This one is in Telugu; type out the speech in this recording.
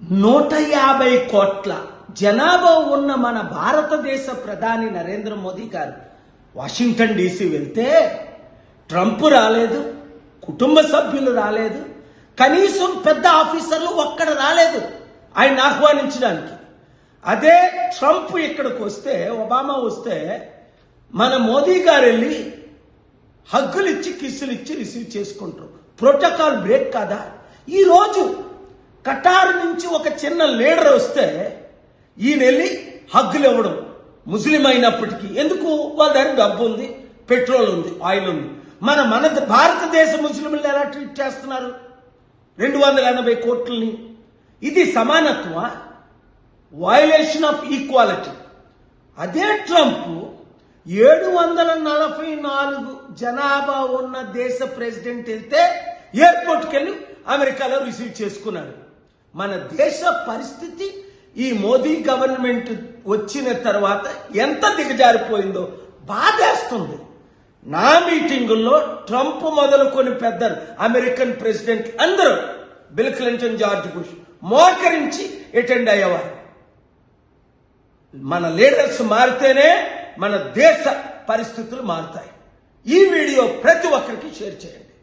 150 కోట్ల జనాభా ఉన్న మన భారతదేశ ప్రధాని నరేంద్ర మోదీ గారు వాషింగ్టన్ డీసీ వెళ్తే ట్రంప్ రాలేదు, కుటుంబ సభ్యులు రాలేదు, కనీసం పెద్ద ఆఫీసర్లు ఒక్కడ రాలేదు ఆయన ఆహ్వానించడానికి. అదే ట్రంప్ ఇక్కడికి వస్తే, ఒబామా వస్తే మన మోదీ గారు వెళ్ళి హగ్గులు ఇచ్చి కిస్సులు ఇచ్చి రిసీవ్ చేసుకుంటారు. ప్రోటోకాల్ బ్రేక్ కాదా? ఈరోజు కటార్ నుంచి ఒక చిన్న లీడర్ వస్తే ఈయన వెళ్ళి హగ్గులు ఇవ్వడం, ముస్లిం అయినప్పటికీ. ఎందుకు? వాళ్ళ దగ్గర డబ్బు ఉంది, పెట్రోల్ ఉంది, ఆయిల్ ఉంది. మన భారతదేశ ముస్లింలు ఎలా ట్రీట్ చేస్తున్నారు? 280 కోట్లని. ఇది సమానత్వమా? Violation of equality. అదే ట్రంప్ 744 జనాభా ఉన్న దేశ ప్రెసిడెంట్ వెళ్తే ఎయిర్పోర్ట్కి వెళ్ళి అమెరికాలో రిసీవ్ చేసుకున్నాడు. మన దేశ పరిస్థితి ఈ మోదీ గవర్నమెంట్ వచ్చిన తర్వాత ఎంత దిగజారిపోయిందో బాధేస్తుంది. నా మీటింగుల్లో ట్రంప్ మొదలుకొని పెద్దలు, అమెరికన్ ప్రెసిడెంట్ అందరూ, బిల్ క్లింటన్, జార్జ్ బుష్ మోకరించి అటెండ్ అయ్యేవారు. మన లీడర్స్ మారితేనే మన దేశ పరిస్థితులు మారుతాయి. ఈ వీడియో ప్రతి ఒక్కరికి షేర్ చేయండి.